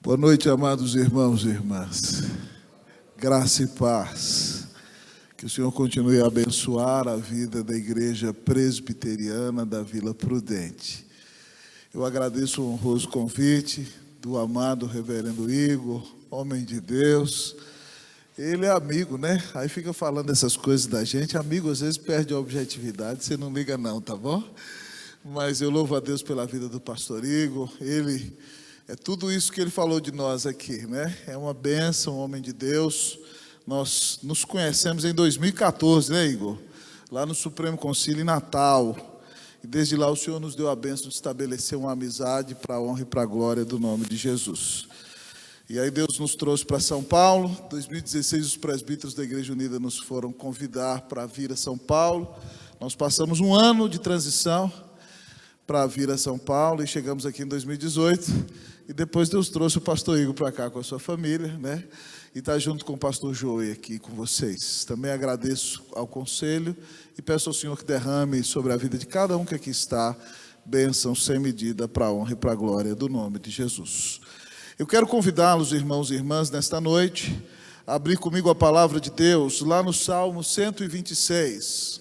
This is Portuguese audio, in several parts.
Boa noite, amados irmãos e irmãs. Graça e paz. Que o Senhor continue a abençoar a vida da Igreja Presbiteriana da Vila Prudente. Eu agradeço o honroso convite do amado reverendo Igor, homem de Deus. Ele é amigo, né? Aí fica falando essas coisas da gente. Amigo, às vezes, perde a objetividade. Você não liga não, tá bom? Mas eu louvo a Deus pela vida do pastor Igor. Ele é tudo isso que ele falou de nós aqui, né? É uma bênção, um homem de Deus. Nós nos conhecemos em 2014, né, Igor? Lá no Supremo Concílio em Natal. E desde lá o Senhor nos deu a bênção de estabelecer uma amizade para a honra e para a glória do nome de Jesus. E aí Deus nos trouxe para São Paulo. Em 2016 os presbíteros da Igreja Unida nos foram convidar para vir a São Paulo. Nós passamos um ano de transição para vir a São Paulo e chegamos aqui em 2018. E depois Deus trouxe o pastor Igor para cá com a sua família, né? E está junto com o pastor Joey aqui com vocês. Também agradeço ao conselho e peço ao Senhor que derrame sobre a vida de cada um que aqui está bênção sem medida para a honra e para a glória do nome de Jesus. Eu quero convidá-los, irmãos e irmãs, nesta noite, a abrir comigo a palavra de Deus lá no Salmo 126.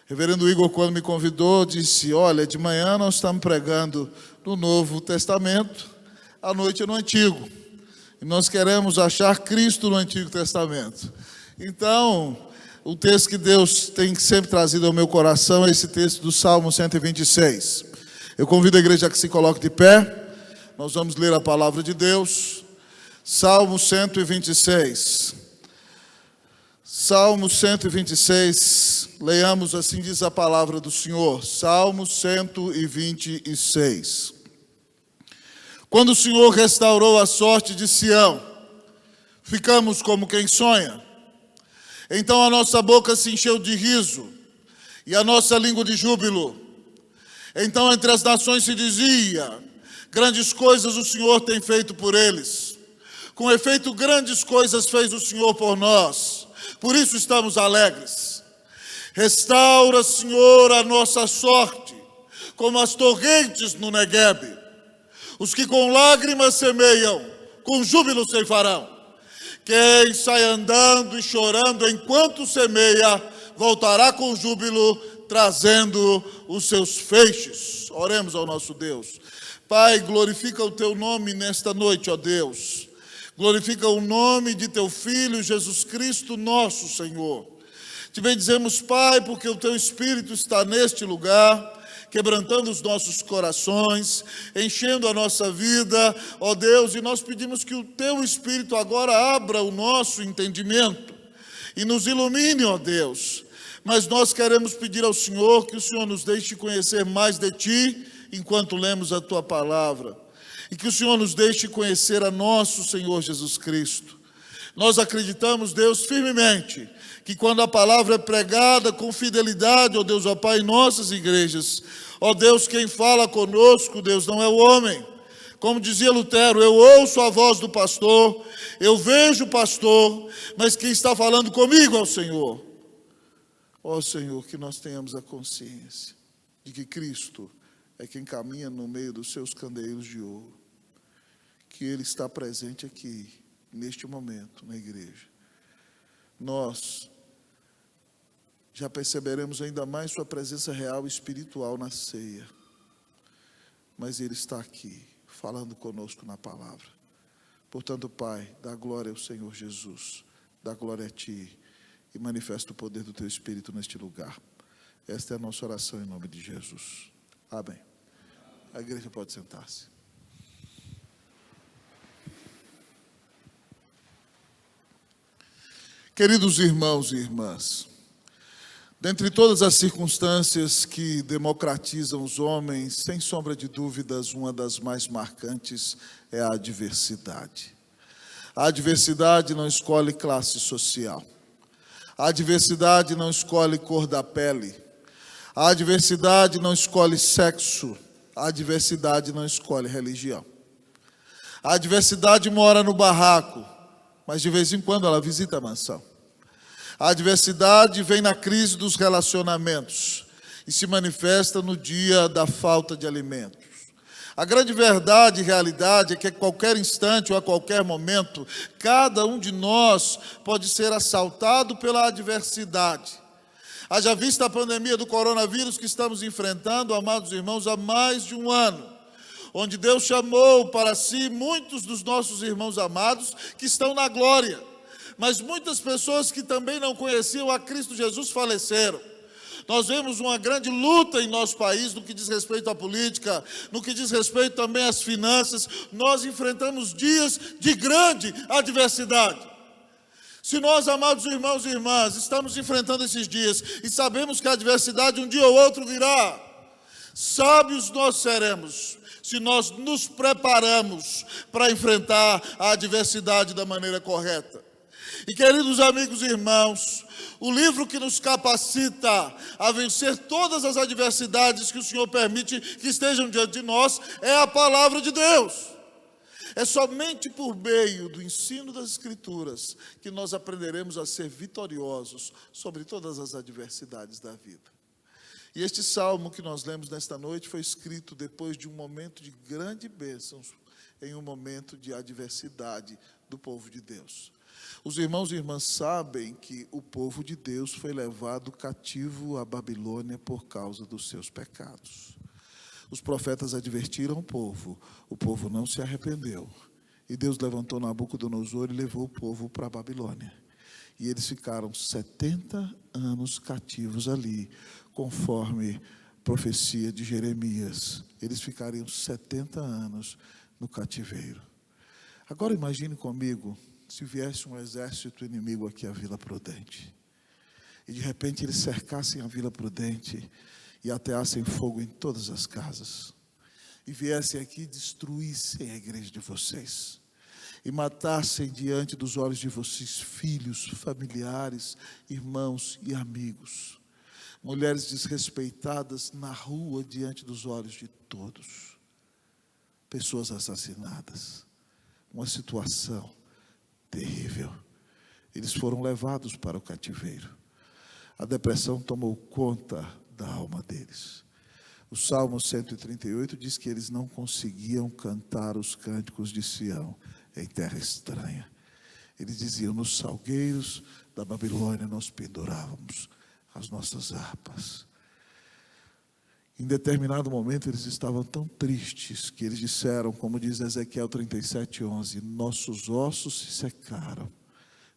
Reverendo Igor, quando me convidou, disse: olha, de manhã nós estamos pregando no Novo Testamento, à noite é no Antigo. E nós queremos achar Cristo no Antigo Testamento. Então, o texto que Deus tem sempre trazido ao meu coração é esse texto do Salmo 126. Eu convido a igreja a que se coloque de pé. Nós vamos ler a palavra de Deus. Salmo 126. Salmo 126, leiamos, assim diz a palavra do Senhor. Salmo 126. Quando o Senhor restaurou a sorte de Sião, ficamos como quem sonha. Então a nossa boca se encheu de riso e a nossa língua de júbilo. Então entre as nações se dizia: grandes coisas o Senhor tem feito por eles. Com efeito, grandes coisas fez o Senhor por nós. Por isso estamos alegres. Restaura, Senhor, a nossa sorte, como as torrentes no Neguebe. Os que com lágrimas semeiam, com júbilo ceifarão. Quem sai andando e chorando enquanto semeia, voltará com júbilo, trazendo os seus feixes. Oremos ao nosso Deus. Pai, glorifica o teu nome nesta noite, ó Deus. Glorifica o nome de teu Filho, Jesus Cristo, nosso Senhor. Te bendizemos, Pai, porque o teu Espírito está neste lugar, quebrantando os nossos corações, enchendo a nossa vida, ó Deus, e nós pedimos que o teu Espírito agora abra o nosso entendimento e nos ilumine, ó Deus. Mas nós queremos pedir ao Senhor que o Senhor nos deixe conhecer mais de ti enquanto lemos a tua palavra. E que o Senhor nos deixe conhecer a nosso Senhor Jesus Cristo. Nós acreditamos, Deus, firmemente, que quando a palavra é pregada com fidelidade, ó Deus, ó Pai, em nossas igrejas, ó Deus, quem fala conosco, Deus, não é o homem. Como dizia Lutero, eu ouço a voz do pastor, eu vejo o pastor, mas quem está falando comigo é o Senhor. Ó Senhor, que nós tenhamos a consciência de que Cristo é quem caminha no meio dos seus candeeiros de ouro, que Ele está presente aqui, neste momento, na igreja. Nós já perceberemos ainda mais sua presença real e espiritual na ceia, mas Ele está aqui, falando conosco na palavra. Portanto, Pai, dá glória ao Senhor Jesus, dá glória a Ti, e manifesta o poder do Teu Espírito neste lugar. Esta é a nossa oração em nome de Jesus. Amém. A igreja pode sentar-se. Queridos irmãos e irmãs, dentre todas as circunstâncias que democratizam os homens, sem sombra de dúvidas, uma das mais marcantes é a adversidade. A adversidade não escolhe classe social. A adversidade não escolhe cor da pele. A adversidade não escolhe sexo. A adversidade não escolhe religião. A adversidade mora no barraco, mas de vez em quando ela visita a mansão. A adversidade vem na crise dos relacionamentos e se manifesta no dia da falta de alimentos. A grande verdade e realidade é que a qualquer instante ou a qualquer momento, cada um de nós pode ser assaltado pela adversidade. Haja vista a pandemia do coronavírus que estamos enfrentando, amados irmãos, há mais de um ano, onde Deus chamou para si muitos dos nossos irmãos amados que estão na glória, mas muitas pessoas que também não conheciam a Cristo Jesus faleceram. Nós vemos uma grande luta em nosso país no que diz respeito à política, no que diz respeito também às finanças. Nós enfrentamos dias de grande adversidade. Se nós, amados irmãos e irmãs, estamos enfrentando esses dias e sabemos que a adversidade um dia ou outro virá, sábios nós seremos se nós nos preparamos para enfrentar a adversidade da maneira correta. E queridos amigos e irmãos, o livro que nos capacita a vencer todas as adversidades que o Senhor permite que estejam diante de nós é a palavra de Deus. É somente por meio do ensino das Escrituras que nós aprenderemos a ser vitoriosos sobre todas as adversidades da vida. E este salmo que nós lemos nesta noite foi escrito depois de um momento de grande bênção, em um momento de adversidade do povo de Deus. Os irmãos e irmãs sabem que o povo de Deus foi levado cativo à Babilônia por causa dos seus pecados. Os profetas advertiram o povo não se arrependeu. E Deus levantou Nabucodonosor e levou o povo para a Babilônia. E eles ficaram 70 anos cativos ali, conforme profecia de Jeremias. Eles ficariam 70 anos no cativeiro. Agora imagine comigo, se viesse um exército inimigo aqui à Vila Prudente, e de repente eles cercassem a Vila Prudente e ateassem fogo em todas as casas, e viessem aqui e destruíssem a igreja de vocês, e matassem diante dos olhos de vocês filhos, familiares, irmãos e amigos, mulheres desrespeitadas na rua diante dos olhos de todos, pessoas assassinadas, uma situação terrível. Eles foram levados para o cativeiro. A depressão tomou conta da alma deles. O Salmo 138 diz que eles não conseguiam cantar os cânticos de Sião em terra estranha. Eles diziam: nos salgueiros da Babilônia nós pendurávamos as nossas harpas. Em determinado momento eles estavam tão tristes que eles disseram, como diz Ezequiel 37:11, nossos ossos se secaram,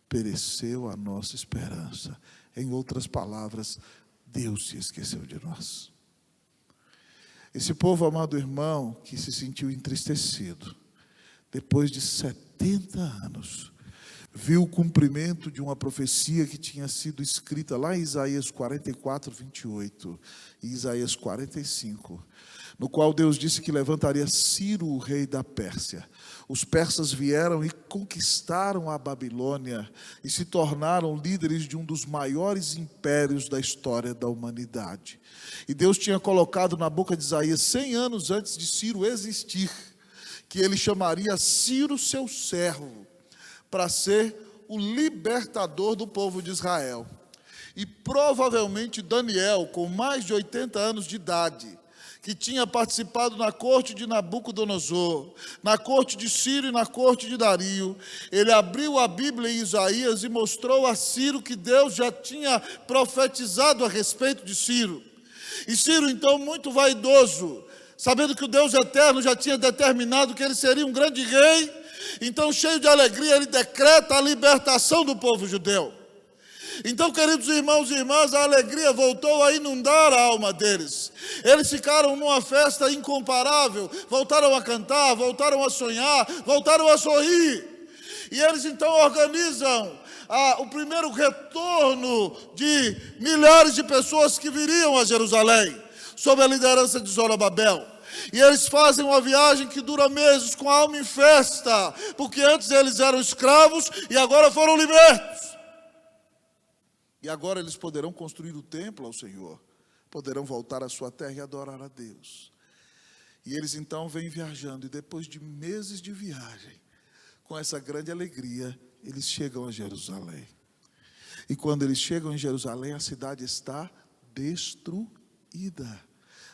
pereceu a nossa esperança. Em outras palavras, Deus se esqueceu de nós. Esse povo, amado irmão, que se sentiu entristecido, depois de 70 anos, viu o cumprimento de uma profecia que tinha sido escrita lá em Isaías 44:28 e Isaías 45, no qual Deus disse que levantaria Ciro, o rei da Pérsia. Os persas vieram e conquistaram a Babilônia e se tornaram líderes de um dos maiores impérios da história da humanidade. E Deus tinha colocado na boca de Isaías, 100 anos antes de Ciro existir, que ele chamaria Ciro seu servo, para ser o libertador do povo de Israel. E provavelmente Daniel, com mais de 80 anos de idade, que tinha participado na corte de Nabucodonosor, na corte de Ciro e na corte de Dario, ele abriu a Bíblia em Isaías e mostrou a Ciro que Deus já tinha profetizado a respeito de Ciro. E Ciro, então, muito vaidoso, sabendo que o Deus eterno já tinha determinado que ele seria um grande rei, então, cheio de alegria, ele decreta a libertação do povo judeu. Então, queridos irmãos e irmãs, a alegria voltou a inundar a alma deles. Eles ficaram numa festa incomparável, voltaram a cantar, voltaram a sonhar, voltaram a sorrir. E eles então organizam o primeiro retorno de milhares de pessoas que viriam a Jerusalém, sob a liderança de Zorobabel. E eles fazem uma viagem que dura meses, com a alma em festa, porque antes eles eram escravos e agora foram libertos. E agora eles poderão construir o templo ao Senhor, poderão voltar à sua terra e adorar a Deus. E eles então vêm viajando, e depois de meses de viagem, com essa grande alegria, eles chegam a Jerusalém. E quando eles chegam em Jerusalém, a cidade está destruída.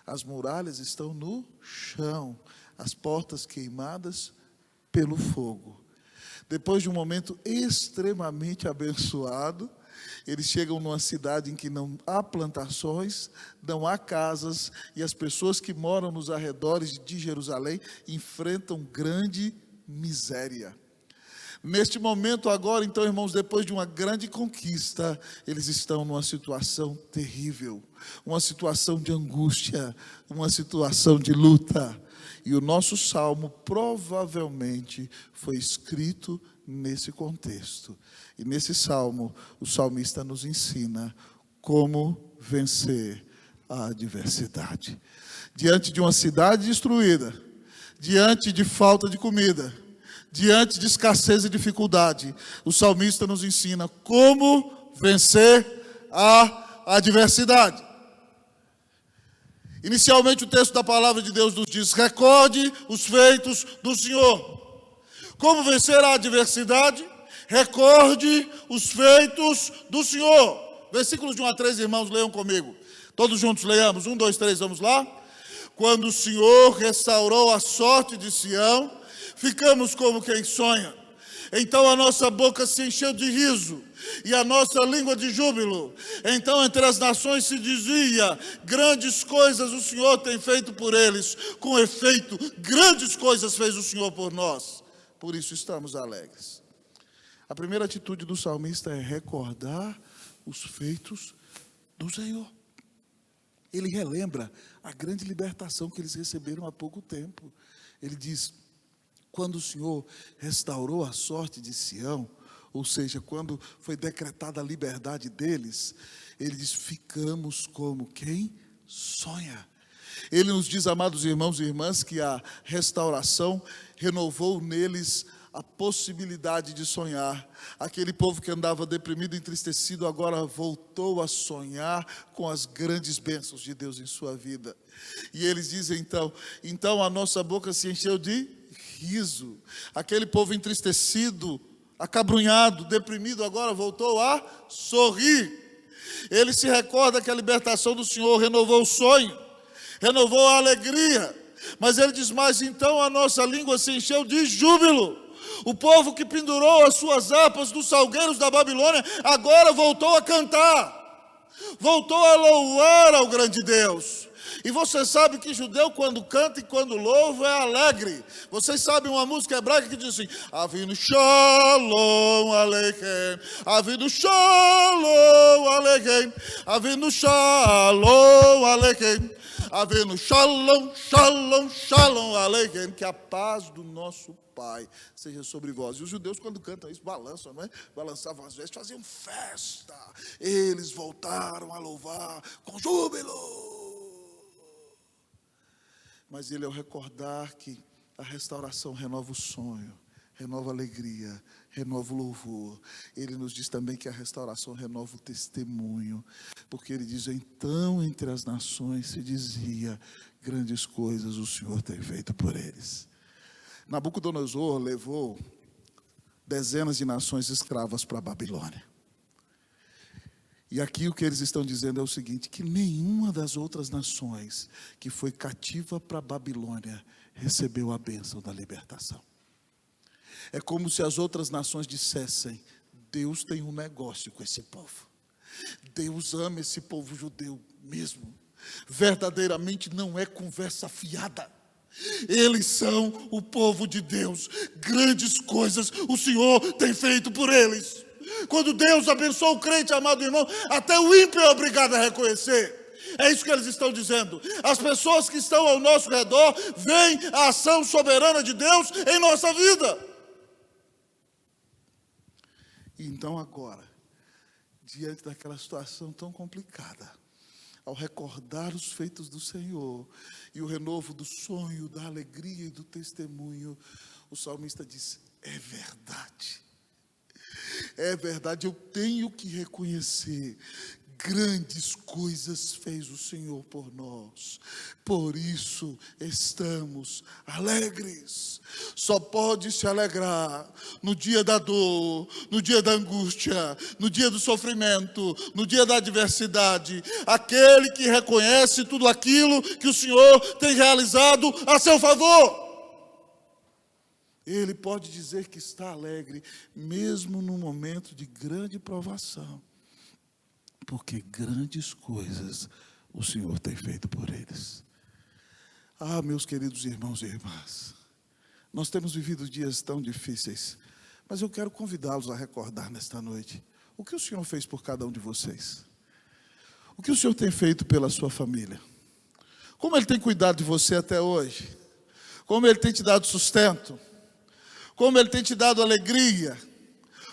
As muralhas estão no chão, as portas queimadas pelo fogo. Depois de um momento extremamente abençoado, eles chegam numa cidade em que não há plantações, não há casas, e as pessoas que moram nos arredores de Jerusalém enfrentam grande miséria. Neste momento agora, então, irmãos, depois de uma grande conquista, eles estão numa situação terrível, uma situação de angústia, uma situação de luta. E o nosso salmo provavelmente foi escrito nesse contexto. E nesse salmo, o salmista nos ensina como vencer a adversidade. Diante de uma cidade destruída, diante de falta de comida, diante de escassez e dificuldade, o salmista nos ensina como vencer a adversidade. Inicialmente o texto da palavra de Deus nos diz: recorde os feitos do Senhor. Como vencer a adversidade? Recorde os feitos do Senhor. Versículos de 1 a 3, irmãos, leiam comigo. Todos juntos leiamos. 1, 2, 3, vamos lá. Quando o Senhor restaurou a sorte de Sião, ficamos como quem sonha. Então a nossa boca se encheu de riso e a nossa língua de júbilo. Então entre as nações se dizia: grandes coisas o Senhor tem feito por eles. Com efeito, grandes coisas fez o Senhor por nós. Por isso estamos alegres. A primeira atitude do salmista é recordar os feitos do Senhor. Ele relembra a grande libertação que eles receberam há pouco tempo. Ele diz: quando o Senhor restaurou a sorte de Sião, ou seja, quando foi decretada a liberdade deles, ele diz: ficamos como quem sonha. Ele nos diz, amados irmãos e irmãs, que a restauração renovou neles a possibilidade de sonhar. Aquele povo que andava deprimido e entristecido agora voltou a sonhar com as grandes bênçãos de Deus em sua vida. E eles dizem então a nossa boca se encheu de riso. Aquele povo entristecido, acabrunhado, deprimido, agora voltou a sorrir. Ele se recorda que a libertação do Senhor renovou o sonho, renovou a alegria. Mas ele diz mais: então a nossa língua se encheu de júbilo. O povo que pendurou as suas harpas dos salgueiros da Babilônia agora voltou a cantar, voltou a louvar ao grande Deus. E você sabe que judeu, quando canta e quando louva, é alegre. Vocês sabem uma música hebraica que diz assim: Avinu Shalom Aleichem, Avinu Shalom Aleichem, Avinu Shalom Aleichem, Avinu Shalom, Shalom, Shalom Aleichem. Que a paz do nosso Pai seja sobre vós. E os judeus, quando cantam isso, balançam, não é? Balançavam as vestes, faziam festa. Eles voltaram a louvar com júbilo. Mas ele, ao recordar que a restauração renova o sonho, renova a alegria, renova o louvor, ele nos diz também que a restauração renova o testemunho, porque ele diz: então entre as nações se dizia, grandes coisas o Senhor tem feito por eles. Nabucodonosor levou dezenas de nações escravas para a Babilônia. E aqui o que eles estão dizendo é o seguinte: que nenhuma das outras nações que foi cativa para a Babilônia recebeu a bênção da libertação. É como se as outras nações dissessem: Deus tem um negócio com esse povo. Deus ama esse povo judeu mesmo. Verdadeiramente não é conversa fiada. Eles são o povo de Deus. Grandes coisas o Senhor tem feito por eles. Quando Deus abençoa o crente, amado irmão, até o ímpio é obrigado a reconhecer. É isso que eles estão dizendo. As pessoas que estão ao nosso redor veem a ação soberana de Deus em nossa vida. E então agora, diante daquela situação tão complicada, ao recordar os feitos do Senhor e o renovo do sonho, da alegria e do testemunho, o salmista diz: é verdade. É verdade, eu tenho que reconhecer, grandes coisas fez o Senhor por nós, por isso estamos alegres. Só pode se alegrar no dia da dor, no dia da angústia, no dia do sofrimento, no dia da adversidade, aquele que reconhece tudo aquilo que o Senhor tem realizado a seu favor. Ele pode dizer que está alegre, mesmo num momento de grande provação, porque grandes coisas o Senhor tem feito por eles. Ah, meus queridos irmãos e irmãs, nós temos vivido dias tão difíceis, mas eu quero convidá-los a recordar nesta noite o que o Senhor fez por cada um de vocês. O que o Senhor tem feito pela sua família. Como Ele tem cuidado de você até hoje. Como Ele tem te dado sustento. Como Ele tem te dado alegria.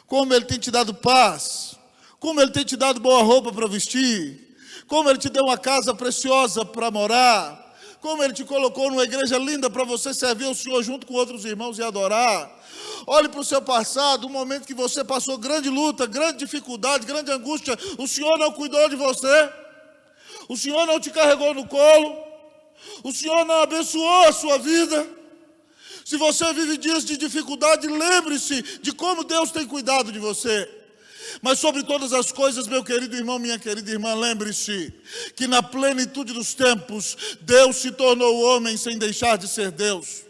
Como Ele tem te dado paz. Como Ele tem te dado boa roupa para vestir. Como Ele te deu uma casa preciosa para morar. Como Ele te colocou numa igreja linda para você servir ao Senhor junto com outros irmãos e adorar. Olhe para o seu passado, um momento que você passou grande luta, grande dificuldade, grande angústia. O Senhor não cuidou de você. O Senhor não te carregou no colo. O Senhor não abençoou a sua vida. Se você vive dias de dificuldade, lembre-se de como Deus tem cuidado de você. Mas sobre todas as coisas, meu querido irmão, minha querida irmã, lembre-se que na plenitude dos tempos, Deus se tornou homem sem deixar de ser Deus.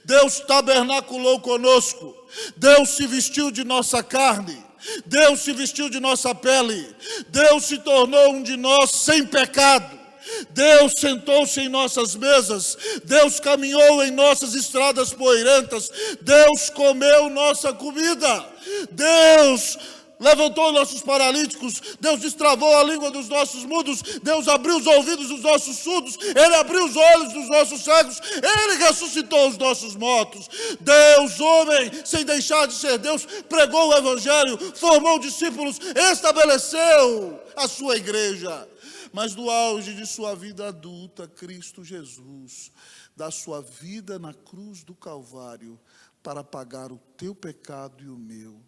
Deus tabernaculou conosco. Deus se vestiu de nossa carne. Deus se vestiu de nossa pele. Deus se tornou um de nós sem pecado. Deus sentou-se em nossas mesas. Deus caminhou em nossas estradas poeirentas. Deus comeu nossa comida. Deus levantou nossos paralíticos. Deus destravou a língua dos nossos mudos. Deus abriu os ouvidos dos nossos surdos. Ele abriu os olhos dos nossos cegos. Ele ressuscitou os nossos mortos. Deus, homem, sem deixar de ser Deus, pregou o evangelho, formou discípulos, estabeleceu a sua igreja. Mas no auge de sua vida adulta, Cristo Jesus dá sua vida na cruz do Calvário para pagar o teu pecado e o meu.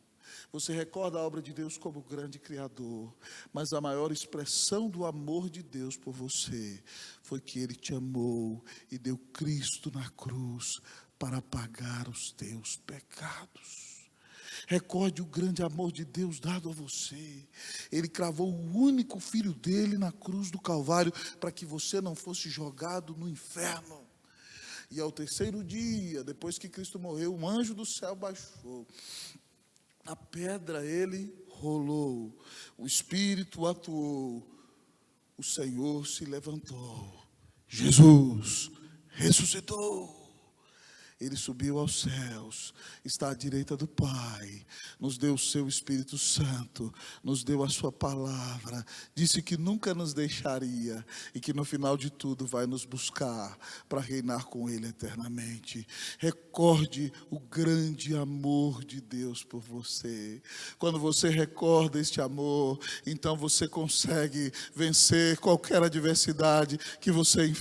Você recorda a obra de Deus como grande Criador, mas a maior expressão do amor de Deus por você foi que Ele te amou e deu Cristo na cruz para pagar os teus pecados. Recorde o grande amor de Deus dado a você. Ele cravou o único filho dele na cruz do Calvário para que você não fosse jogado no inferno. E ao terceiro dia, depois que Cristo morreu, um anjo do céu baixou. A pedra ele rolou, o Espírito atuou, o Senhor se levantou, Jesus ressuscitou. Ele subiu aos céus, está à direita do Pai, nos deu o seu Espírito Santo, nos deu a sua palavra, disse que nunca nos deixaria e que no final de tudo vai nos buscar para reinar com Ele eternamente. Recorde o grande amor de Deus por você. Quando você recorda este amor, então você consegue vencer qualquer adversidade que você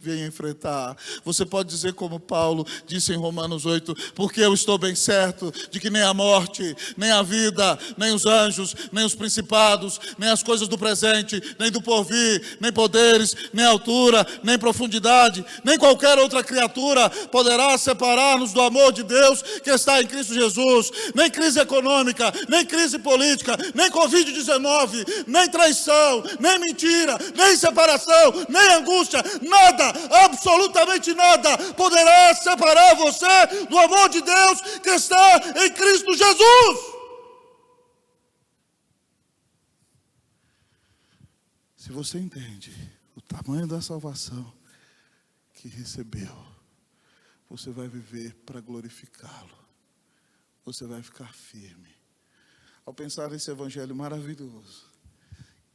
venha enfrentar. Você pode dizer como Paulo disse em Romanos 8, porque eu estou bem certo de que nem a morte, nem a vida, nem os anjos, nem os principados, nem as coisas do presente, nem do porvir, nem poderes, nem altura, nem profundidade, nem qualquer outra criatura poderá separar-nos do amor de Deus que está em Cristo Jesus. Nem crise econômica, nem crise política, nem Covid-19, nem traição, nem mentira, nem separação, nem angústia, nada, absolutamente nada poderá separar você do amor de Deus que está em Cristo Jesus. Se você entende o tamanho da salvação que recebeu, você vai viver para glorificá-lo. Você vai ficar firme. Ao pensar nesse evangelho maravilhoso,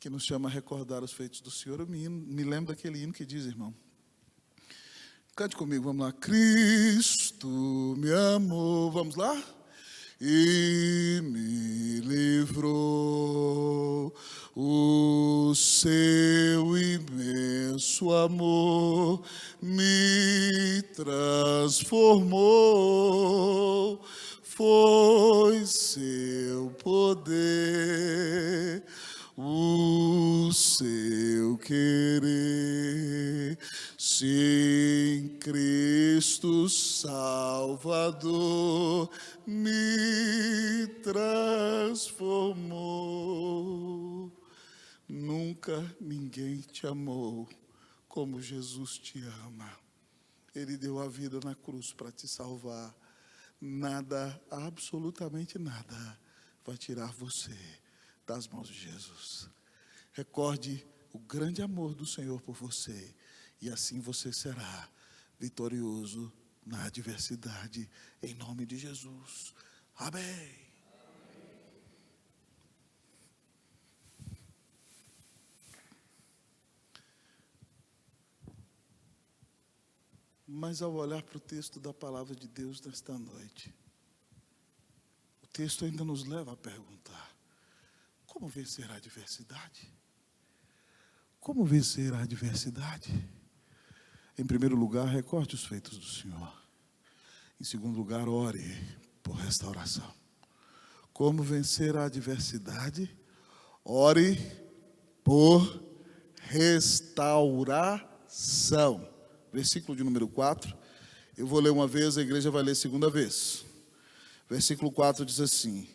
que nos chama a recordar os feitos do Senhor, eu me lembro daquele hino que diz, irmão, cante comigo, vamos lá. Cristo me amou, vamos lá? E me livrou, o seu imenso amor me transformou, foi seu poder, o seu querer, sim, Cristo Salvador me transformou. Nunca ninguém te amou como Jesus te ama. Ele deu a vida na cruz para te salvar. Nada, absolutamente nada, vai tirar você das mãos de Jesus. Recorde o grande amor do Senhor por você, e assim você será vitorioso na adversidade, em nome de Jesus. Amém. Mas ao olhar para o texto da palavra de Deus nesta noite, o texto ainda nos leva a perguntar: como vencer a adversidade? Como vencer a adversidade? Em primeiro lugar, recorde os feitos do Senhor. Em segundo lugar, ore por restauração. Como vencer a adversidade? Ore por restauração. Versículo de número 4. Eu vou ler uma vez, a igreja vai ler segunda vez. Versículo 4 diz assim: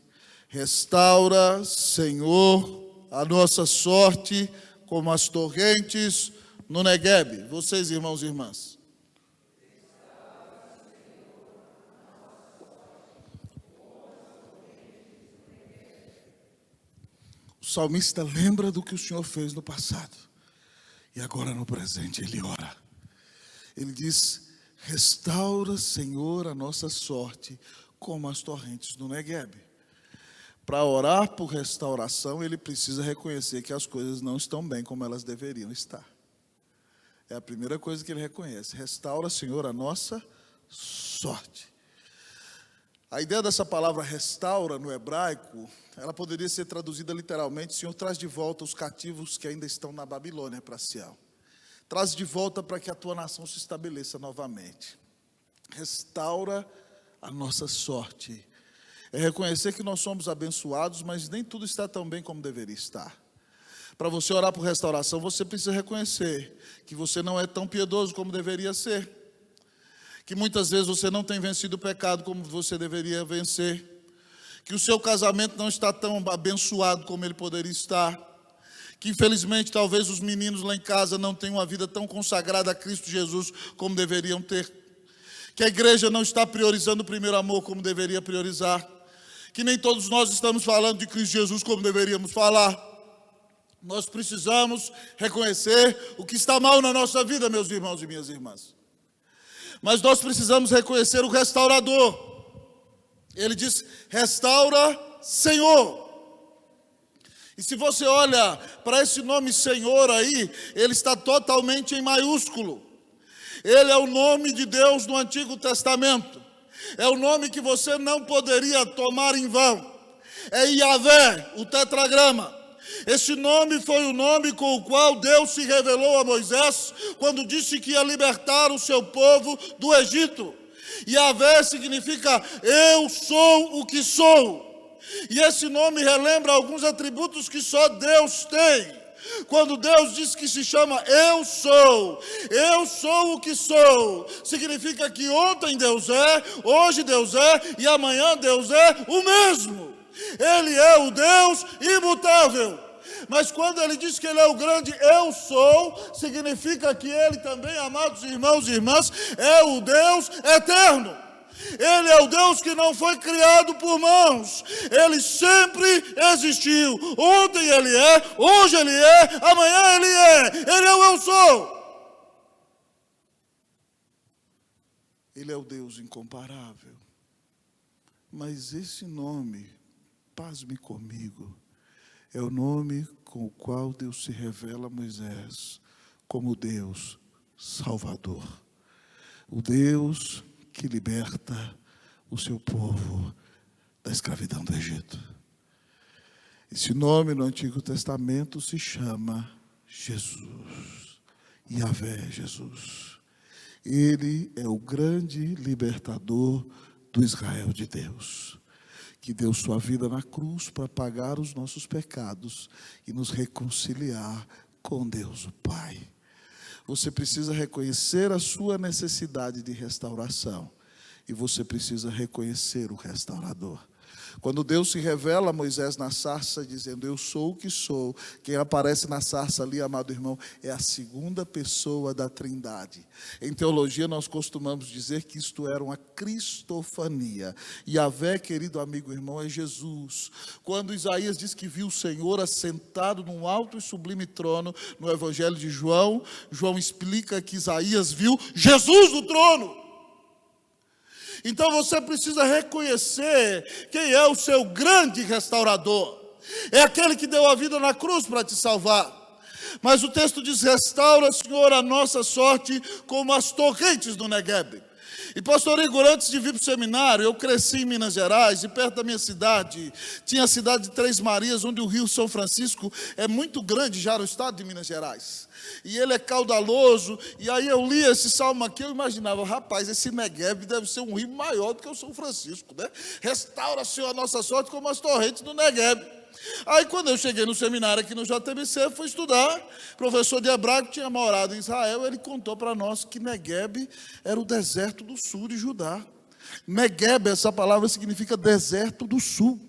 restaura, Senhor, a nossa sorte como as torrentes no Neguebe. Vocês, irmãos e irmãs. O salmista lembra do que o Senhor fez no passado. E agora no presente ele ora. Ele diz: restaura, Senhor, a nossa sorte como as torrentes do Neguebe. Para orar por restauração, ele precisa reconhecer que as coisas não estão bem como elas deveriam estar. É a primeira coisa que ele reconhece. Restaura, Senhor, a nossa sorte. A ideia dessa palavra restaura no hebraico, ela poderia ser traduzida literalmente: Senhor, traz de volta os cativos que ainda estão na Babilônia para Sião. Traz de volta para que a tua nação se estabeleça novamente. Restaura a nossa sorte. É reconhecer que nós somos abençoados, mas nem tudo está tão bem como deveria estar. Para você orar por restauração, você precisa reconhecer que você não é tão piedoso como deveria ser. Que muitas vezes você não tem vencido o pecado como você deveria vencer. Que o seu casamento não está tão abençoado como ele poderia estar. Que infelizmente talvez os meninos lá em casa não tenham uma vida tão consagrada a Cristo Jesus como deveriam ter. Que a igreja não está priorizando o primeiro amor como deveria priorizar. Que nem todos nós estamos falando de Cristo Jesus como deveríamos falar. Nós precisamos reconhecer o que está mal na nossa vida, meus irmãos e minhas irmãs. Mas nós precisamos reconhecer o restaurador. Ele diz: restaura, Senhor. E se você olha para esse nome Senhor aí, ele está totalmente em maiúsculo. Ele é o nome de Deus no Antigo Testamento. É o nome que você não poderia tomar em vão. É Yahvé, o tetragrama. Esse nome foi o nome com o qual Deus se revelou a Moisés quando disse que ia libertar o seu povo do Egito. Yahvé significa eu sou o que sou. E esse nome relembra alguns atributos que só Deus tem. Quando Deus diz que se chama eu sou o que sou, significa que ontem Deus é, hoje Deus é e amanhã Deus é o mesmo. Ele é o Deus imutável. Mas quando ele diz que ele é o grande eu sou, significa que ele também, amados irmãos e irmãs, é o Deus eterno. Ele é o Deus que não foi criado por mãos. Ele sempre existiu. Ontem ele é, hoje ele é, amanhã ele é. Ele é o eu sou. Ele é o Deus incomparável. Mas esse nome, pasme comigo, é o nome com o qual Deus se revela a Moisés como Deus Salvador. O Deus que liberta o seu povo da escravidão do Egito. Esse nome no Antigo Testamento se chama Jesus. Yahvé, Jesus. Ele é o grande libertador do Israel de Deus, que deu sua vida na cruz para pagar os nossos pecados e nos reconciliar com Deus o Pai. Você precisa reconhecer a sua necessidade de restauração e você precisa reconhecer o restaurador. Quando Deus se revela a Moisés na sarça, dizendo, eu sou o que sou, quem aparece na sarça ali, amado irmão, é a segunda pessoa da Trindade. Em teologia nós costumamos dizer que isto era uma cristofania. Yahvé, querido amigo irmão, é Jesus. Quando Isaías diz que viu o Senhor assentado num alto e sublime trono, no Evangelho de João, João explica que Isaías viu Jesus no trono. Então você precisa reconhecer quem é o seu grande restaurador. É aquele que deu a vida na cruz para te salvar. Mas o texto diz, restaura, Senhor, a nossa sorte como as torrentes do Negueb. E pastor Igor, antes de vir para o seminário, eu cresci em Minas Gerais, e perto da minha cidade, tinha a cidade de Três Marias, onde o rio São Francisco é muito grande já no estado de Minas Gerais. E ele é caudaloso, e aí eu li esse salmo aqui, eu imaginava, rapaz, esse Negueb deve ser um rio maior do que o São Francisco, né? Restaura, Senhor, a nossa sorte como as torrentes do Negueb. Aí quando eu cheguei no seminário aqui no JMC, fui estudar, o professor de hebraico tinha morado em Israel, ele contou para nós que Negueb era o deserto do sul de Judá. Negueb, essa palavra significa deserto do sul.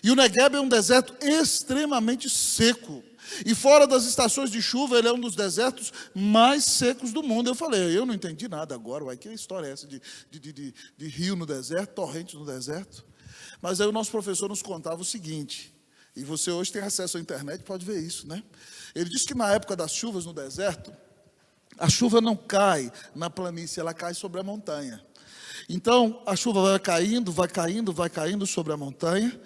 E o Negueb é um deserto extremamente seco. E fora das estações de chuva, ele é um dos desertos mais secos do mundo. Eu falei, eu não entendi nada agora, uai, que história é essa de rio no deserto, torrente no deserto? Mas aí o nosso professor nos contava o seguinte, e você hoje tem acesso à internet, pode ver isso, né? Ele disse que na época das chuvas no deserto, a chuva não cai na planície, ela cai sobre a montanha. Então, a chuva vai caindo, vai caindo, vai caindo sobre a montanha,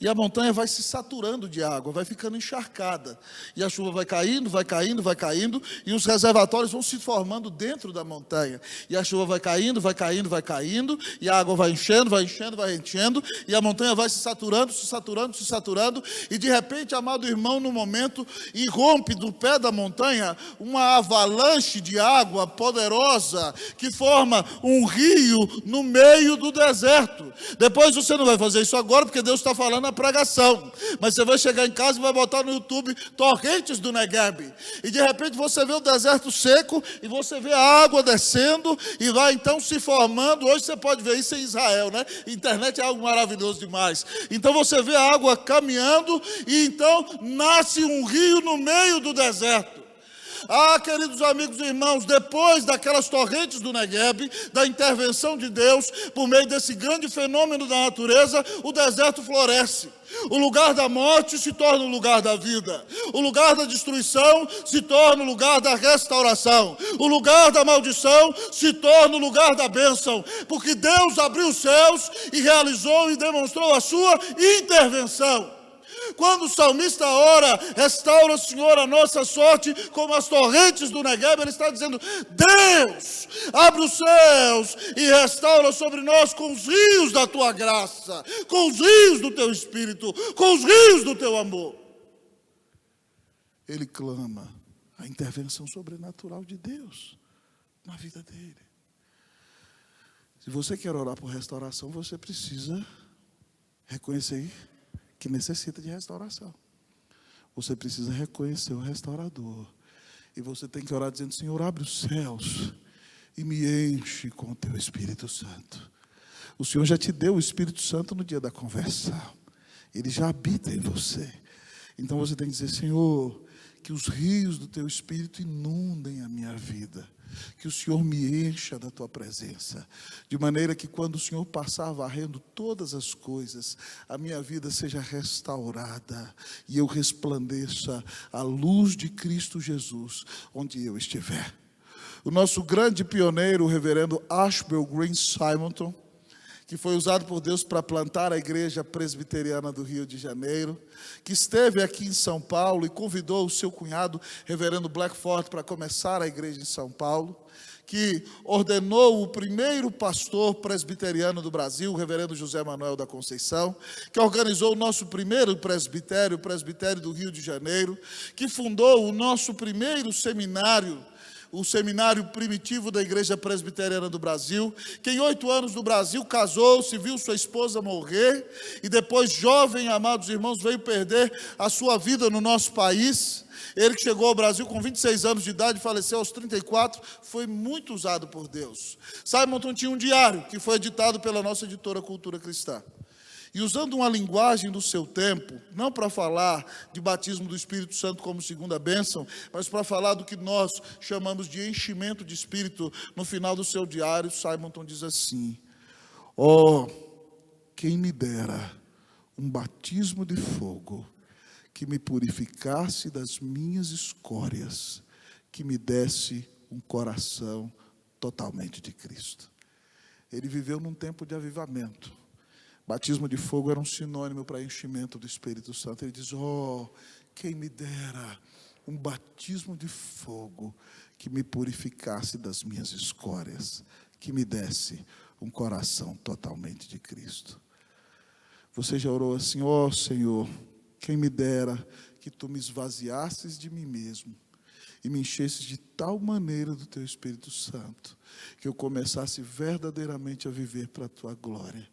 e a montanha vai se saturando de água, vai ficando encharcada. E a chuva vai caindo, vai caindo, vai caindo, e os reservatórios vão se formando dentro da montanha. E a chuva vai caindo, vai caindo, vai caindo, e a água vai enchendo, vai enchendo, vai enchendo, e a montanha vai se saturando, se saturando, se saturando, e de repente, amado irmão, no momento, irrompe do pé da montanha uma avalanche de água poderosa, que forma um rio no meio do deserto. Depois você não vai fazer isso agora, porque Deus está falando pregação, mas você vai chegar em casa e vai botar no YouTube torrentes do Negueb, e de repente você vê o deserto seco, e você vê a água descendo, e vai então se formando. Hoje você pode ver isso em Israel, né? Internet é algo maravilhoso demais. Então você vê a água caminhando, e então nasce um rio no meio do deserto. Ah, queridos amigos e irmãos, depois daquelas torrentes do Negueb, da intervenção de Deus, por meio desse grande fenômeno da natureza, o deserto floresce. O lugar da morte se torna o lugar da vida. O lugar da destruição se torna o lugar da restauração. O lugar da maldição se torna o lugar da bênção. Porque Deus abriu os céus e realizou e demonstrou a sua intervenção. Quando o salmista ora, restaura, Senhor, a nossa sorte como as torrentes do Negueb, ele está dizendo, Deus, abre os céus e restaura sobre nós com os rios da tua graça, com os rios do teu Espírito, com os rios do teu amor. Ele clama a intervenção sobrenatural de Deus na vida dele. Se você quer orar por restauração, você precisa reconhecer que necessita de restauração. Você precisa reconhecer o restaurador. E você tem que orar dizendo, Senhor, abre os céus e me enche com o teu Espírito Santo. O Senhor já te deu o Espírito Santo no dia da conversão. Ele já habita em você. Então você tem que dizer, Senhor, que os rios do teu Espírito inundem a minha vida. Que o Senhor me encha da tua presença, de maneira que quando o Senhor passar varrendo todas as coisas, a minha vida seja restaurada e eu resplandeça a luz de Cristo Jesus onde eu estiver. O nosso grande pioneiro, o reverendo Ashbel Green Simonton, que foi usado por Deus para plantar a igreja presbiteriana do Rio de Janeiro, que esteve aqui em São Paulo e convidou o seu cunhado, reverendo Blackford, para começar a igreja em São Paulo, que ordenou o primeiro pastor presbiteriano do Brasil, o reverendo José Manuel da Conceição, que organizou o nosso primeiro presbitério, o presbitério do Rio de Janeiro, que fundou o nosso primeiro seminário, o seminário primitivo da Igreja Presbiteriana do Brasil, que em 8 anos no Brasil casou-se, viu sua esposa morrer, e depois, jovem, amados irmãos, veio perder a sua vida no nosso país. Ele que chegou ao Brasil com 26 anos de idade, faleceu aos 34, foi muito usado por Deus. Simonton tinha um diário, que foi editado pela nossa editora Cultura Cristã. E usando uma linguagem do seu tempo, não para falar de batismo do Espírito Santo como segunda bênção, mas para falar do que nós chamamos de enchimento de Espírito, no final do seu diário, Simonton diz assim: oh, quem me dera um batismo de fogo, que me purificasse das minhas escórias, que me desse um coração totalmente de Cristo. Ele viveu num tempo de avivamento. Batismo de fogo era um sinônimo para enchimento do Espírito Santo. Ele diz: oh, quem me dera um batismo de fogo que me purificasse das minhas escórias, que me desse um coração totalmente de Cristo. Você já orou assim: ó Senhor, quem me dera que Tu me esvaziasses de mim mesmo e me enchesses de tal maneira do Teu Espírito Santo, que eu começasse verdadeiramente a viver para a Tua glória,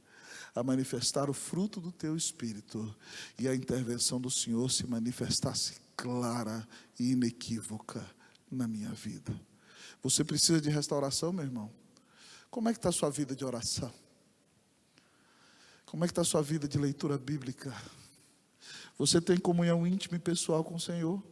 a manifestar o fruto do Teu Espírito, e a intervenção do Senhor se manifestasse clara e inequívoca na minha vida. Você precisa de restauração, meu irmão? Como é que está a sua vida de oração? Como é que está a sua vida de leitura bíblica? Você tem comunhão íntima e pessoal com o Senhor?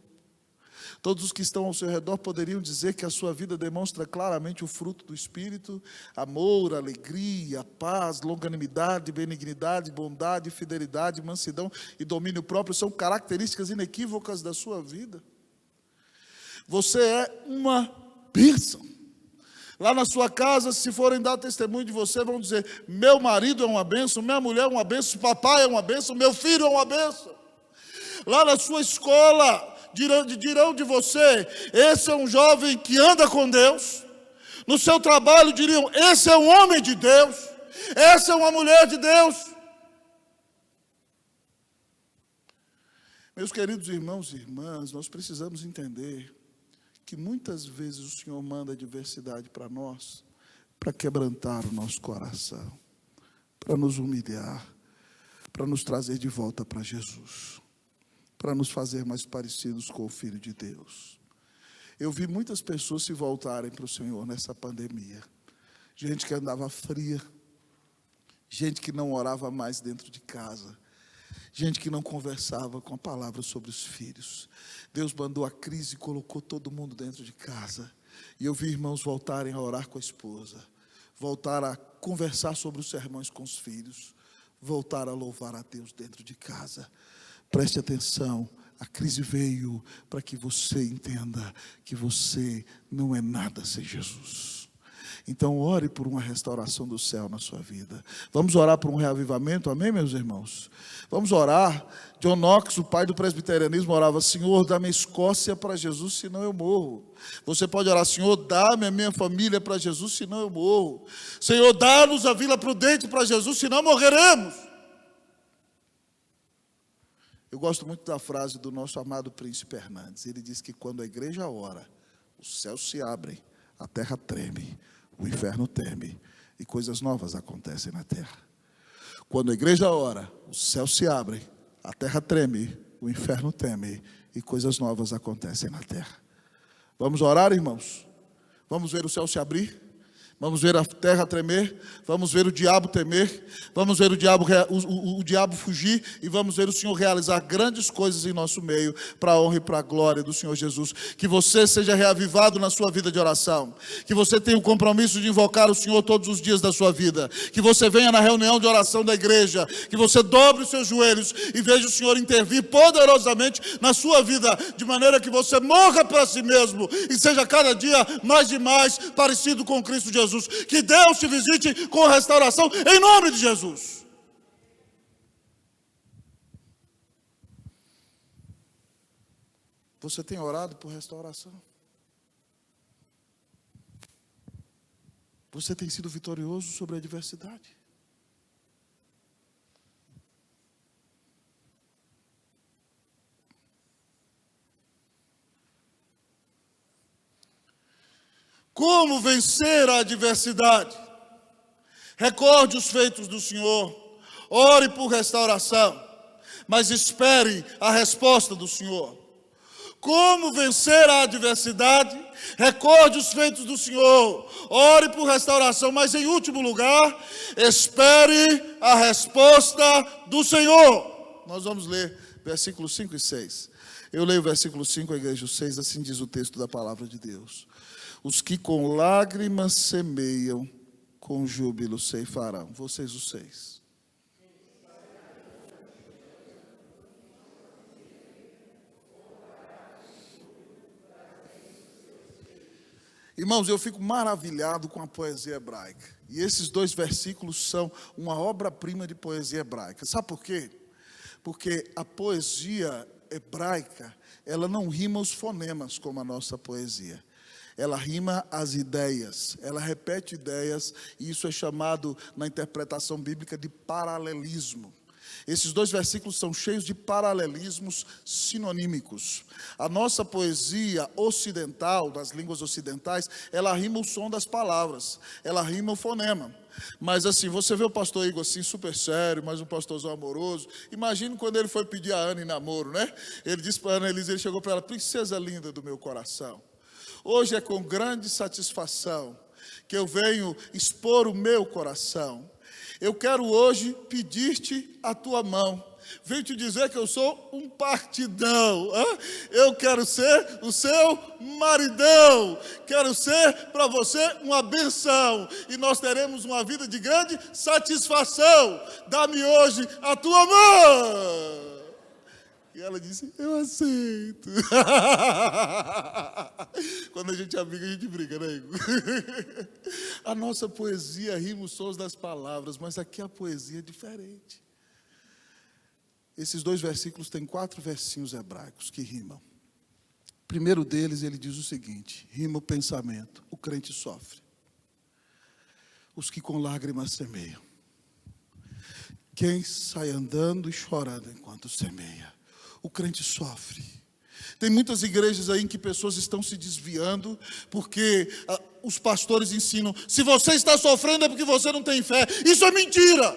Todos os que estão ao seu redor poderiam dizer que a sua vida demonstra claramente o fruto do Espírito: amor, alegria, paz, longanimidade, benignidade, bondade, fidelidade, mansidão e domínio próprio são características inequívocas da sua vida. Você é uma bênção. Lá na sua casa, se forem dar testemunho de você, vão dizer: meu marido é uma bênção, minha mulher é uma bênção, papai é uma bênção, meu filho é uma bênção. Lá na sua escola, dirão de você: esse é um jovem que anda com Deus. No seu trabalho diriam: esse é um homem de Deus, essa é uma mulher de Deus. Meus queridos irmãos e irmãs, nós precisamos entender que muitas vezes o Senhor manda adversidade para nós, para quebrantar o nosso coração, para nos humilhar, para nos trazer de volta para Jesus, para nos fazer mais parecidos com o Filho de Deus. Eu vi muitas pessoas se voltarem para o Senhor nessa pandemia. Gente que andava fria, gente que não orava mais dentro de casa, gente que não conversava com a palavra sobre os filhos. Deus mandou a crise e colocou todo mundo dentro de casa. E eu vi irmãos voltarem a orar com a esposa, voltar a conversar sobre os sermões com os filhos, voltar a louvar a Deus dentro de casa. Preste atenção, a crise veio para que você entenda que você não é nada sem Jesus. Então ore por uma restauração do céu na sua vida. Vamos orar por um reavivamento, amém, meus irmãos? Vamos orar. John Knox, o pai do presbiterianismo, orava: Senhor, dá-me a Escócia para Jesus, senão eu morro. Você pode orar: Senhor, dá-me a minha família para Jesus, senão eu morro. Senhor, dá-nos a Vila Prudente para Jesus, senão morreremos. Eu gosto muito da frase do nosso amado príncipe Hernandes. Ele diz que quando a igreja ora, os céus se abrem, a terra treme, o inferno teme e coisas novas acontecem na terra. Quando a igreja ora, os céus se abrem, a terra treme, o inferno teme e coisas novas acontecem na terra. Vamos orar, irmãos? Vamos ver o céu se abrir? Vamos ver a terra tremer, vamos ver o diabo temer, vamos ver o diabo fugir, e vamos ver o Senhor realizar grandes coisas em nosso meio, para a honra e para a glória do Senhor Jesus. Que você seja reavivado na sua vida de oração, que você tenha o compromisso de invocar o Senhor todos os dias da sua vida, que você venha na reunião de oração da igreja, que você dobre os seus joelhos e veja o Senhor intervir poderosamente na sua vida, de maneira que você morra para si mesmo e seja cada dia mais e mais parecido com Cristo Jesus. Que Deus te visite com restauração em nome de Jesus. Você tem orado por restauração? Você tem sido vitorioso sobre a adversidade? Como vencer a adversidade? Recorde os feitos do Senhor, ore por restauração, mas espere a resposta do Senhor. Como vencer a adversidade? Recorde os feitos do Senhor, ore por restauração, mas em último lugar, espere a resposta do Senhor. Nós vamos ler versículos 5 e 6. Eu leio o versículo 5, a igreja, o 6, assim diz o texto da palavra de Deus. Os que com lágrimas semeiam, com júbilo ceifarão. Vocês os 6. Irmãos, eu fico maravilhado com a poesia hebraica. E esses 2 versículos são uma obra-prima de poesia hebraica. Sabe por quê? Porque a poesia hebraica, ela não rima os fonemas como a nossa poesia. Ela rima as ideias, ela repete ideias, e isso é chamado, na interpretação bíblica, de paralelismo. Esses 2 versículos são cheios de paralelismos sinonímicos. A nossa poesia ocidental, das línguas ocidentais, ela rima o som das palavras, ela rima o fonema. Mas assim, você vê o pastor Igor assim, super sério, mas um pastorzão amoroso. Imagina quando ele foi pedir a Ana em namoro, né? Ele disse para a Ana Elisa, ele chegou para ela, princesa linda do meu coração. Hoje é com grande satisfação que eu venho expor o meu coração. Eu quero hoje pedir-te a tua mão. Venho te dizer que eu sou um partidão. Eu quero ser o seu maridão. Quero ser para você uma benção. E nós teremos uma vida de grande satisfação. Dá-me hoje a tua mão. E ela disse, eu aceito. Quando a gente é amigo, a gente briga, né, Igor? A nossa poesia rima os sons das palavras, mas aqui a poesia é diferente. Esses 2 versículos têm 4 versinhos hebraicos que rimam. O primeiro deles, ele diz o seguinte, rima o pensamento, o crente sofre. Os que com lágrimas semeiam. Quem sai andando e chorando enquanto semeia? O crente sofre. Tem muitas igrejas aí em que pessoas estão se desviando, porque os pastores ensinam, se você está sofrendo é porque você não tem fé. Isso é mentira.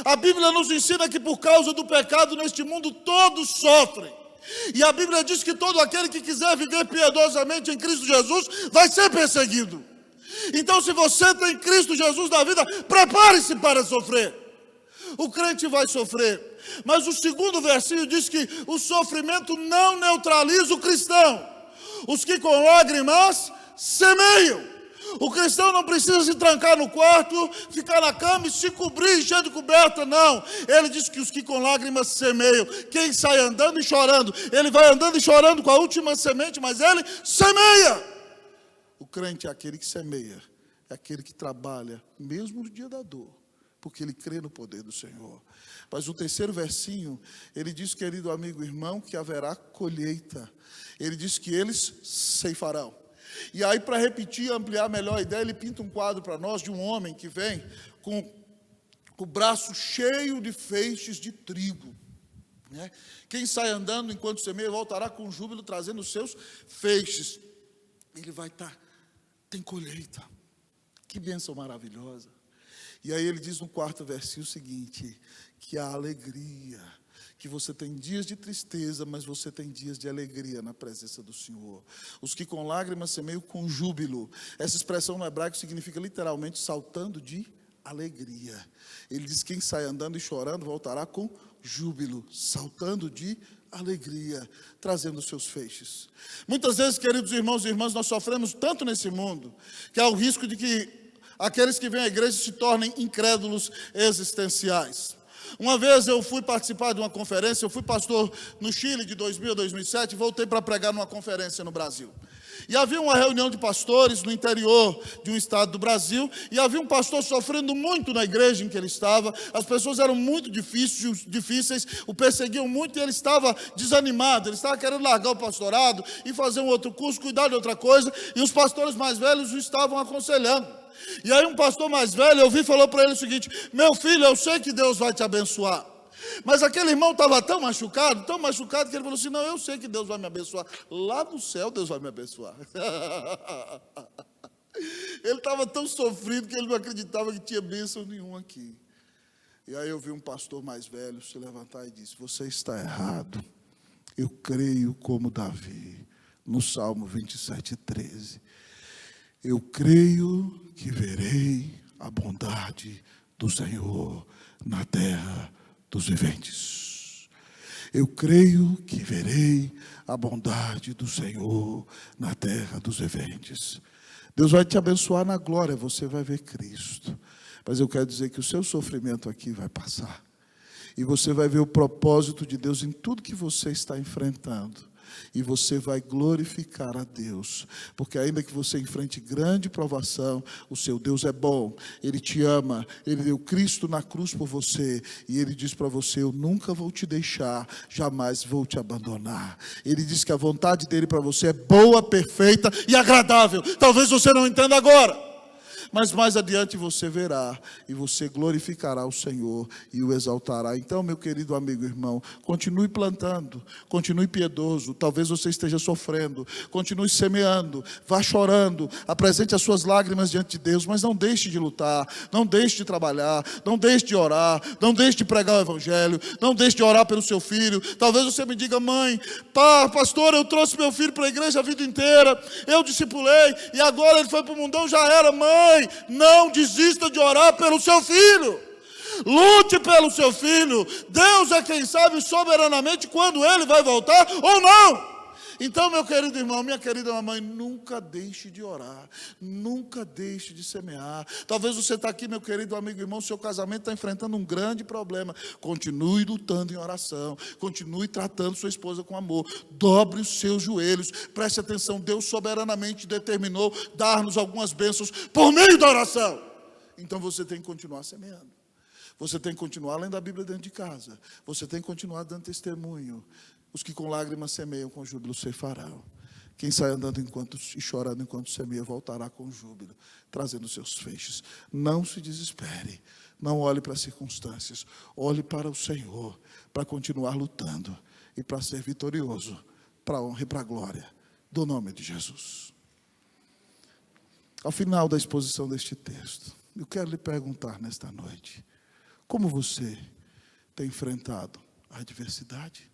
A Bíblia nos ensina que por causa do pecado neste mundo todos sofrem. E a Bíblia diz que todo aquele que quiser viver piedosamente em Cristo Jesus vai ser perseguido. Então, se você tem Cristo Jesus na vida, prepare-se para sofrer. O crente vai sofrer. Mas o segundo versículo diz que o sofrimento não neutraliza o cristão. Os que com lágrimas semeiam. O cristão não precisa se trancar no quarto, ficar na cama e se cobrir, encher de coberta, não. Ele diz que os que com lágrimas semeiam. Quem sai andando e chorando, ele vai andando e chorando com a última semente, mas ele semeia. O crente é aquele que semeia, é aquele que trabalha, mesmo no dia da dor, porque ele crê no poder do Senhor. Mas o terceiro versinho, ele diz, querido amigo e irmão, que haverá colheita. Ele diz que eles ceifarão. E aí, para repetir, ampliar melhor a ideia, ele pinta um quadro para nós de um homem que vem com o braço cheio de feixes de trigo. Né? Quem sai andando enquanto semeia voltará com júbilo trazendo os seus feixes. Ele vai estar, tem colheita. Que bênção maravilhosa. E aí ele diz no 4º versículo o seguinte, que a alegria, que você tem dias de tristeza, mas você tem dias de alegria na presença do Senhor. Os que com lágrimas semeiam com júbilo. Essa expressão no hebraico significa literalmente saltando de alegria. Ele diz, quem sai andando e chorando voltará com júbilo, saltando de alegria, trazendo os seus feixes. Muitas vezes, queridos irmãos e irmãs, nós sofremos tanto nesse mundo, que há o risco de que aqueles que vêm à igreja se tornem incrédulos existenciais. Uma vez eu fui participar de uma conferência, eu fui pastor no Chile de 2000 a 2007 e voltei para pregar numa conferência no Brasil. E havia uma reunião de pastores no interior de um estado do Brasil, e havia um pastor sofrendo muito na igreja em que ele estava, as pessoas eram muito difíceis, o perseguiam muito e ele estava desanimado, ele estava querendo largar o pastorado e fazer um outro curso, cuidar de outra coisa, e os pastores mais velhos o estavam aconselhando. E aí um pastor mais velho, eu vi e falou para ele o seguinte, meu filho, eu sei que Deus vai te abençoar. Mas aquele irmão estava tão machucado que ele falou assim, não, eu sei que Deus vai me abençoar. Lá no céu Deus vai me abençoar. Ele estava tão sofrido que ele não acreditava que tinha bênção nenhuma aqui. E aí eu vi um pastor mais velho se levantar e disse, você está errado. Eu creio como Davi, no Salmo 27:13. Eu creio que verei a bondade do Senhor na terra dos viventes. Eu creio que verei a bondade do Senhor na terra dos viventes. Deus vai te abençoar na glória, você vai ver Cristo. Mas eu quero dizer que o seu sofrimento aqui vai passar. E você vai ver o propósito de Deus em tudo que você está enfrentando. E você vai glorificar a Deus. Porque ainda que você enfrente grande provação, o seu Deus é bom. Ele te ama. Ele deu Cristo na cruz por você. E Ele diz para você, eu nunca vou te deixar, jamais vou te abandonar. Ele diz que a vontade dEle para você é boa, perfeita e agradável. Talvez você não entenda agora. Mas mais adiante você verá e você glorificará o Senhor e o exaltará. Então, meu querido amigo e irmão, continue plantando, continue piedoso. Talvez você esteja sofrendo, continue semeando, vá chorando, apresente as suas lágrimas diante de Deus, mas não deixe de lutar, não deixe de trabalhar, não deixe de orar, não deixe de pregar o Evangelho, não deixe de orar pelo seu filho. Talvez você me diga, mãe, pastor, eu trouxe meu filho para a igreja a vida inteira, eu discipulei e agora ele foi para o mundão, já era. Mãe, não desista de orar pelo seu filho. Lute pelo seu filho. Deus é quem sabe soberanamente quando ele vai voltar ou não. Então, meu querido irmão, minha querida mamãe, nunca deixe de orar, nunca deixe de semear. Talvez você está aqui, meu querido amigo e irmão, seu casamento está enfrentando um grande problema. Continue lutando em oração, continue tratando sua esposa com amor, dobre os seus joelhos, preste atenção, Deus soberanamente determinou dar-nos algumas bênçãos por meio da oração. Então você tem que continuar semeando. Você tem que continuar lendo a Bíblia dentro de casa. Você tem que continuar dando testemunho. Os que com lágrimas semeiam, com júbilo ceifarão. Quem sai andando e chorando enquanto semeia, voltará com júbilo, trazendo seus feixes. Não se desespere. Não olhe para as circunstâncias. Olhe para o Senhor, para continuar lutando e para ser vitorioso, para a honra e para a glória do nome de Jesus. Ao final da exposição deste texto, eu quero lhe perguntar nesta noite, como você tem enfrentado a adversidade?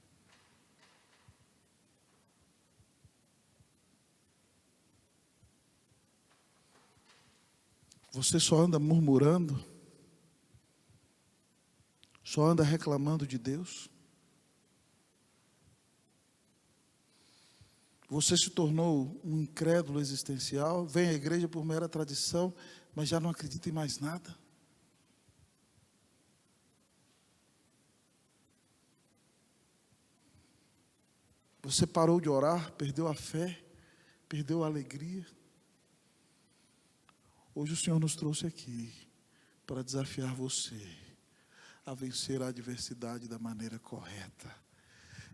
Você só anda murmurando? Só anda reclamando de Deus? Você se tornou um incrédulo existencial? Vem à igreja por mera tradição, mas já não acredita em mais nada? Você parou de orar, perdeu a fé, perdeu a alegria? Hoje o Senhor nos trouxe aqui para desafiar você a vencer a adversidade da maneira correta.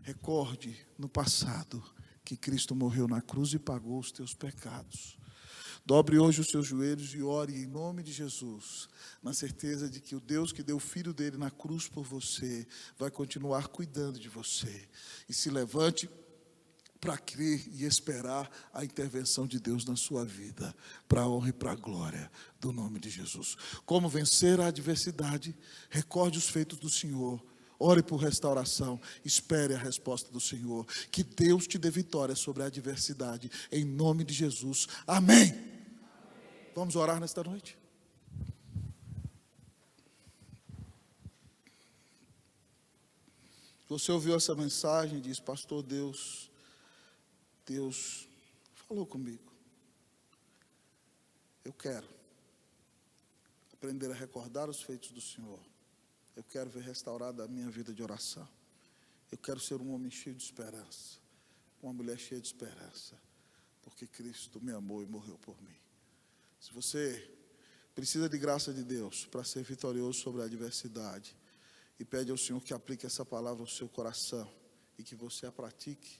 Recorde no passado que Cristo morreu na cruz e pagou os teus pecados. Dobre hoje os seus joelhos e ore em nome de Jesus, na certeza de que o Deus que deu o Filho dele na cruz por você vai continuar cuidando de você. E se levante para crer e esperar a intervenção de Deus na sua vida, para a honra e para a glória do nome de Jesus. Como vencer a adversidade? Recorde os feitos do Senhor, ore por restauração, espere a resposta do Senhor. Que Deus te dê vitória sobre a adversidade, em nome de Jesus. Amém. Vamos orar nesta noite? Você ouviu essa mensagem e diz, pastor, Deus falou comigo. Eu quero aprender a recordar os feitos do Senhor. Eu quero ver restaurada a minha vida de oração. Eu quero ser um homem cheio de esperança, uma mulher cheia de esperança, porque Cristo me amou e morreu por mim. Se você precisa de graça de Deus para ser vitorioso sobre a adversidade e pede ao Senhor que aplique essa palavra ao seu coração e que você a pratique,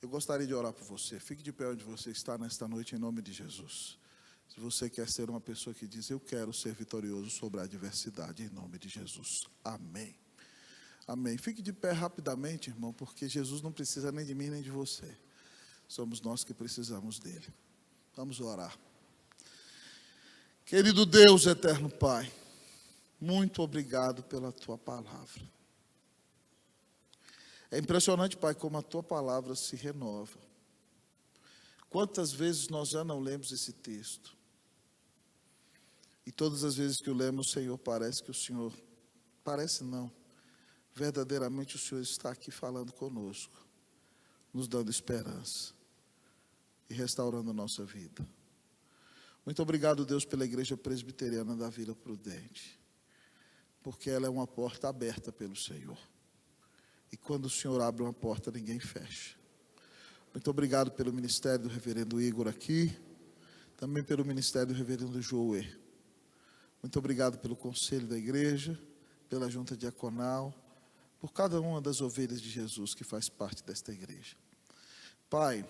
eu gostaria de orar por você. Fique de pé onde você está nesta noite, em nome de Jesus. Se você quer ser uma pessoa que diz, eu quero ser vitorioso sobre a adversidade, em nome de Jesus. Amém. Amém. Fique de pé rapidamente, irmão, porque Jesus não precisa nem de mim, nem de você. Somos nós que precisamos dele. Vamos orar. Querido Deus, eterno Pai, muito obrigado pela tua palavra. É impressionante, Pai, como a Tua palavra se renova. Quantas vezes nós já não lemos esse texto? E todas as vezes que o lemos, Senhor, parece que o Senhor... Parece não. Verdadeiramente o Senhor está aqui falando conosco, nos dando esperança e restaurando a nossa vida. Muito obrigado, Deus, pela Igreja Presbiteriana da Vila Prudente, porque ela é uma porta aberta pelo Senhor. E quando o Senhor abre uma porta, ninguém fecha. Muito obrigado pelo ministério do reverendo Igor aqui, também pelo ministério do reverendo Joe. Muito obrigado pelo conselho da igreja, pela junta diaconal, por cada uma das ovelhas de Jesus que faz parte desta igreja. Pai,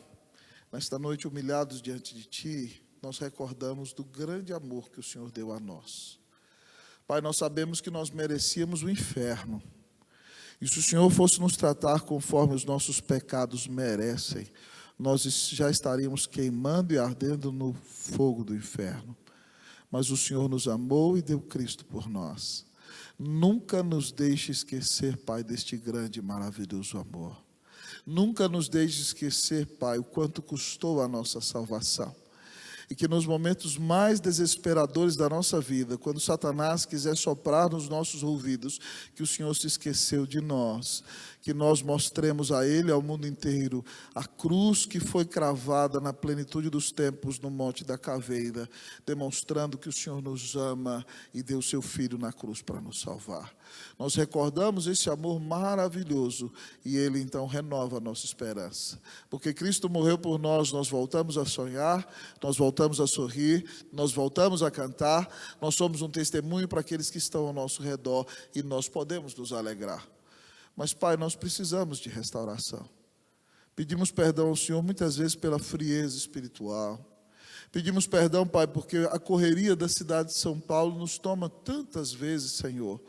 nesta noite, humilhados diante de Ti, nós recordamos do grande amor que o Senhor deu a nós. Pai, nós sabemos que nós merecíamos o inferno. E se o Senhor fosse nos tratar conforme os nossos pecados merecem, nós já estaríamos queimando e ardendo no fogo do inferno. Mas o Senhor nos amou e deu Cristo por nós. Nunca nos deixe esquecer, Pai, deste grande e maravilhoso amor. Nunca nos deixe esquecer, Pai, o quanto custou a nossa salvação. E que nos momentos mais desesperadores da nossa vida, quando Satanás quiser soprar nos nossos ouvidos que o Senhor se esqueceu de nós, que nós mostremos a Ele e ao mundo inteiro a cruz que foi cravada na plenitude dos tempos no Monte da Caveira, demonstrando que o Senhor nos ama e deu seu Filho na cruz para nos salvar. Nós recordamos esse amor maravilhoso e Ele então renova a nossa esperança. Porque Cristo morreu por nós, nós voltamos a sonhar, nós voltamos a sorrir, nós voltamos a cantar, nós somos um testemunho para aqueles que estão ao nosso redor e nós podemos nos alegrar. Mas, Pai, nós precisamos de restauração. Pedimos perdão ao Senhor muitas vezes pela frieza espiritual. Pedimos perdão, Pai, porque a correria da cidade de São Paulo nos toma tantas vezes, Senhor.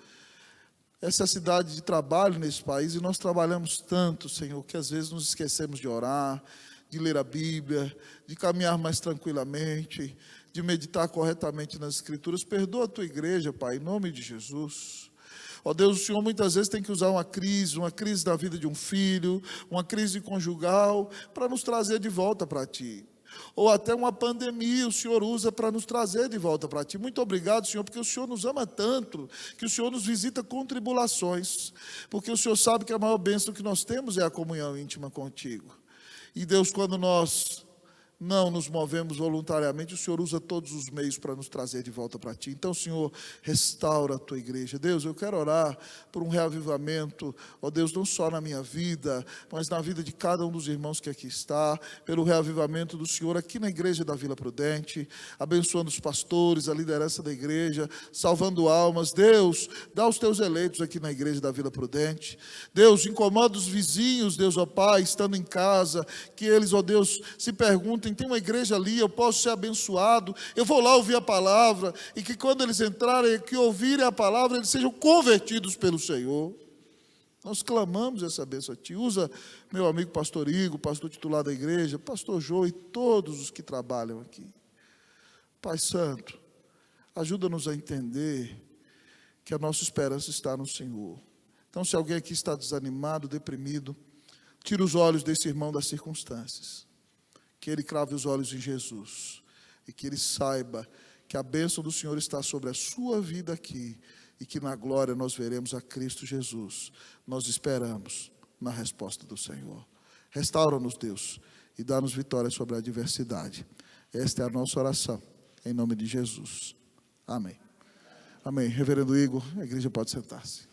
Essa é a cidade de trabalho nesse país e nós trabalhamos tanto, Senhor, que às vezes nos esquecemos de orar, de ler a Bíblia, de caminhar mais tranquilamente, de meditar corretamente nas Escrituras. Perdoa a Tua igreja, Pai, em nome de Jesus. Ó Deus, o Senhor muitas vezes tem que usar uma crise da vida de um filho, uma crise conjugal, para nos trazer de volta para Ti. Ou até uma pandemia o Senhor usa para nos trazer de volta para Ti. Muito obrigado, Senhor, porque o Senhor nos ama tanto, que o Senhor nos visita com tribulações, porque o Senhor sabe que a maior bênção que nós temos é a comunhão íntima contigo. E Deus, quando nós não nos movemos voluntariamente, o Senhor usa todos os meios para nos trazer de volta para Ti. Então, Senhor, restaura a Tua igreja. Deus, eu quero orar por um reavivamento, ó Deus, não só na minha vida, mas na vida de cada um dos irmãos que aqui está, pelo reavivamento do Senhor aqui na igreja da Vila Prudente, abençoando os pastores, a liderança da igreja, salvando almas. Deus, dá os Teus eleitos aqui na igreja da Vila Prudente. Deus, incomoda os vizinhos, Deus, ó Pai, estando em casa, que eles, ó Deus, se perguntem, tem uma igreja ali, eu posso ser abençoado, eu vou lá ouvir a palavra, e que quando eles entrarem, que ouvirem a palavra, eles sejam convertidos pelo Senhor. Nós clamamos essa bênção a Ti. Usa meu amigo pastor Igor, pastor titular da igreja, pastor João e todos os que trabalham aqui. Pai Santo, ajuda-nos a entender que a nossa esperança está no Senhor. Então, se alguém aqui está desanimado, deprimido, tira os olhos desse irmão das circunstâncias. Que ele crave os olhos em Jesus e que ele saiba que a bênção do Senhor está sobre a sua vida aqui e que na glória nós veremos a Cristo Jesus. Nós esperamos na resposta do Senhor. Restaura-nos, Deus, e dá-nos vitória sobre a adversidade. Esta é a nossa oração, em nome de Jesus. Amém. Amém. Reverendo Igor, a igreja pode sentar-se.